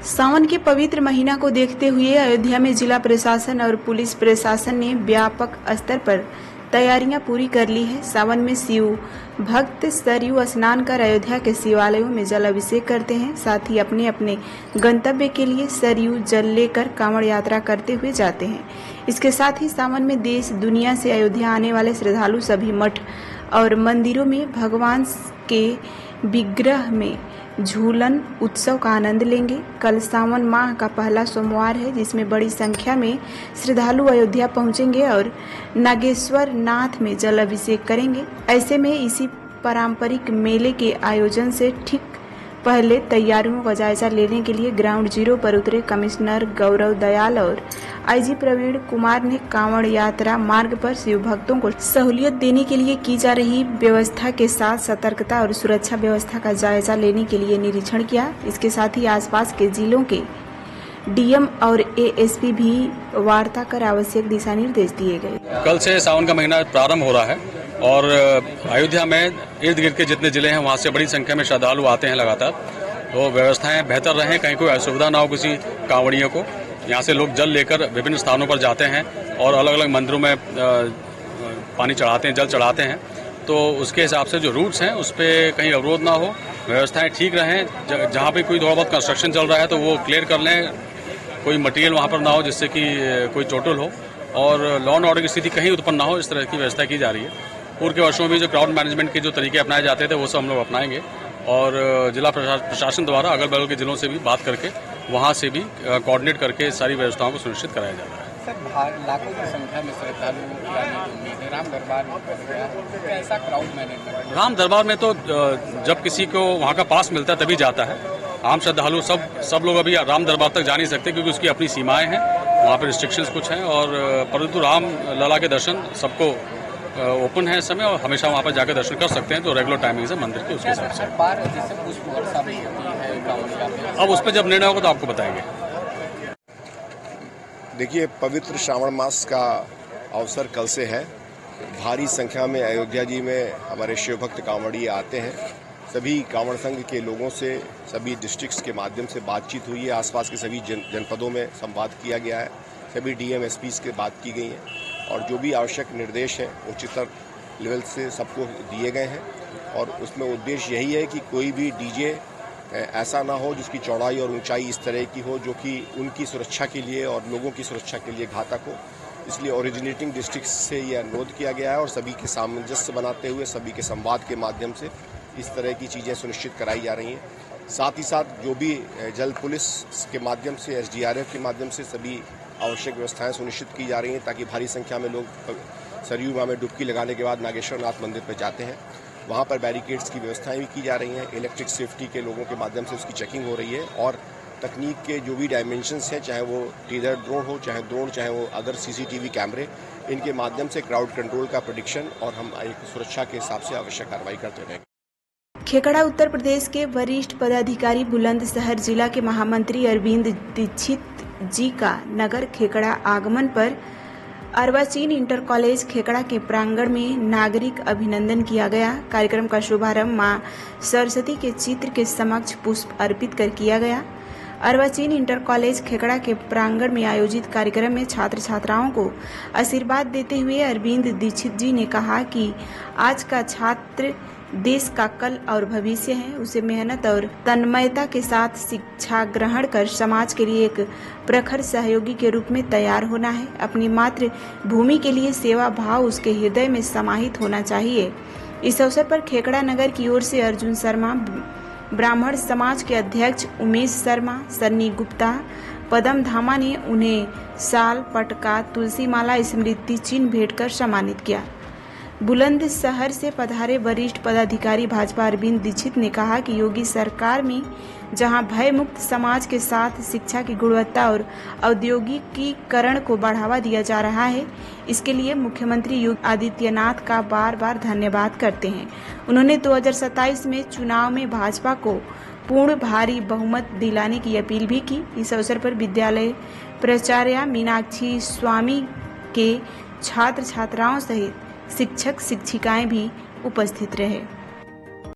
सावन के पवित्र महीना को देखते हुए अयोध्या में जिला प्रशासन और पुलिस प्रशासन ने व्यापक स्तर पर तैयारियां पूरी कर ली है। सावन में शिव भक्त सरयू स्नान कर अयोध्या के शिवालयों में जल अभिषेक करते हैं। साथ ही अपने अपने गंतव्य के लिए सरयू जल लेकर कांवड़ यात्रा करते हुए जाते हैं। इसके साथ ही सावन में देश दुनिया से अयोध्या आने वाले श्रद्धालु सभी मठ और मंदिरों में भगवान के विग्रह में झूलन उत्सव का आनंद लेंगे। कल सावन माह का पहला सोमवार है, जिसमें बड़ी संख्या में श्रद्धालु अयोध्या पहुंचेंगे और नागेश्वर नाथ में जल अभिषेक करेंगे। ऐसे में इसी पारंपरिक मेले के आयोजन से ठीक पहले तैयारियों का जायजा लेने के लिए ग्राउंड जीरो पर उतरे कमिश्नर गौरव दयाल और आईजी प्रवीण कुमार ने कांवड़ यात्रा मार्ग पर शिव भक्तों को सहूलियत देने के लिए की जा रही व्यवस्था के साथ सतर्कता और सुरक्षा व्यवस्था का जायजा लेने के लिए निरीक्षण किया। इसके साथ ही आसपास के जिलों के डीएम और एएसपी भी वार्ता कर आवश्यक दिशा निर्देश दिए गए। कल से सावन का महीना प्रारंभ हो रहा है और अयोध्या में इर्द गिर्द के जितने जिले हैं वहाँ से बड़ी संख्या में श्रद्धालु आते हैं लगातार। तो व्यवस्थाएं बेहतर रहें, कहीं कोई असुविधा ना हो किसी कांवड़ियों को। यहाँ से लोग जल लेकर विभिन्न स्थानों पर जाते हैं और अलग अलग मंदिरों में पानी चढ़ाते हैं, जल चढ़ाते हैं। तो उसके हिसाब से जो रूट्स हैं उस पर कहीं अवरोध ना हो, व्यवस्थाएं ठीक रहें। जहाँ पे कोई थोड़ा बहुत कंस्ट्रक्शन चल रहा है तो वो क्लियर कर लें, कोई मटेरियल वहाँ पर ना हो जिससे कि कोई चोटल हो और लॉ एंड ऑर्डर की स्थिति कहीं उत्पन्न ना हो, इस तरह की व्यवस्था की जा रही है। पूर्व के वर्षों में जो क्राउड मैनेजमेंट के जो तरीके अपनाए जाते थे वो सब हम लोग अपनाएंगे और जिला प्रशासन द्वारा अगल बगल के जिलों से भी बात करके वहाँ से भी कोऑर्डिनेट करके सारी व्यवस्थाओं को सुनिश्चित कराया जा रहा है। सर, लाखों की संख्या में श्रद्धालु राम दरबार में कैसा क्राउड मैनेजमेंट? राम दरबार में तो जब किसी को वहाँ का पास मिलता है तभी जाता है। आम श्रद्धालु सब लोग अभी राम दरबार तक जा नहीं सकते क्योंकि उसकी अपनी सीमाएं हैं, वहाँ पर रिस्ट्रिक्शंस कुछ हैं और परंतु राम लला के दर्शन सबको ओपन है इस समय और हमेशा वहाँ पर जाकर दर्शन कर सकते हैं। तो रेगुलर टाइमिंग है मंदिर की, उसके हिसाब से। अब उस पर जब निर्णय होगा तो आपको बताएंगे। देखिए, पवित्र श्रावण मास का अवसर कल से है। भारी संख्या में अयोध्या जी में हमारे शिव भक्त कांवड़िए आते हैं। सभी कांवड़ संघ के लोगों से सभी डिस्ट्रिक्ट्स के माध्यम से बातचीत हुई है। आसपास के सभी जनपदों में संवाद किया गया है। सभी डीएम एसपीज के बात की गई है और जो भी आवश्यक निर्देश हैं उच्चतर लेवल से सबको दिए गए हैं और उसमें उद्देश्य यही है कि कोई भी डीजे ऐसा ना हो जिसकी चौड़ाई और ऊंचाई इस तरह की हो जो कि उनकी सुरक्षा के लिए और लोगों की सुरक्षा के लिए घातक हो। इसलिए ओरिजिनेटिंग डिस्ट्रिक्ट से यह अनुरोध किया गया है और सभी के सामंजस्य बनाते हुए सभी के संवाद के माध्यम से इस तरह की चीज़ें सुनिश्चित कराई जा रही हैं। साथ ही साथ जो भी जल पुलिस के माध्यम से एसडीआरएफ के माध्यम से सभी आवश्यक व्यवस्थाएं सुनिश्चित की जा रही हैं ताकि भारी संख्या में लोग सरयू माँ में डुबकी लगाने के बाद नागेश्वर नाथ मंदिर पर जाते हैं। वहाँ पर बैरिकेड्स की व्यवस्थाएं भी की जा रही हैं। इलेक्ट्रिक सेफ्टी के लोगों के माध्यम से उसकी चेकिंग हो रही है और तकनीक के जो भी डायमेंशंस हैं, चाहे वो टीजर ड्रोन हो, चाहे वो अदर सीसीटीवी कैमरे, इनके माध्यम से क्राउड कंट्रोल का प्रेडिक्शन और हम एक सुरक्षा के हिसाब से आवश्यक कार्रवाई करते रहेंगे। खेकड़ा उत्तर प्रदेश के वरिष्ठ पदाधिकारी बुलंदशहर जिला के महामंत्री अरविंद दीक्षित जी का नगर खेकड़ा आगमन पर अर्वाचीन इंटर कॉलेज खेकड़ा के प्रांगण में नागरिक अभिनंदन किया गया। कार्यक्रम का शुभारंभ मां सरस्वती के चित्र के समक्ष पुष्प अर्पित कर किया गया। अर्वाचीन इंटर कॉलेज खेकड़ा के प्रांगण में आयोजित कार्यक्रम में छात्र छात्राओं को आशीर्वाद देते हुए अरविंद दीक्षित जी ने कहा कि आज का छात्र देश का कल और भविष्य है। उसे मेहनत और तन्मयता के साथ शिक्षा ग्रहण कर समाज के लिए एक प्रखर सहयोगी के रूप में तैयार होना है। अपनी मातृभूमि के लिए सेवा भाव उसके हृदय में समाहित होना चाहिए। इस अवसर पर खेकड़ा नगर की ओर से अर्जुन शर्मा, ब्राह्मण समाज के अध्यक्ष उमेश शर्मा, सन्नी गुप्ता, पदम धामा ने उन्हें साल, पटका, तुलसी माला, स्मृति चिन्ह भेंट कर सम्मानित किया। बुलंदशहर से पधारे वरिष्ठ पदाधिकारी भाजपा अरविंद दीक्षित ने कहा कि योगी सरकार में जहां भय मुक्त समाज के साथ शिक्षा की गुणवत्ता और औद्योगिकीकरण को बढ़ावा दिया जा रहा है, इसके लिए मुख्यमंत्री योगी आदित्यनाथ का बार बार धन्यवाद करते हैं। उन्होंने 2027 में चुनाव में भाजपा को पूर्ण भारी बहुमत दिलाने की अपील भी की। इस अवसर पर विद्यालय प्राचार्या मीनाक्षी स्वामी के छात्र छात्राओं सहित शिक्षक शिक्षिकाएं भी उपस्थित रहे।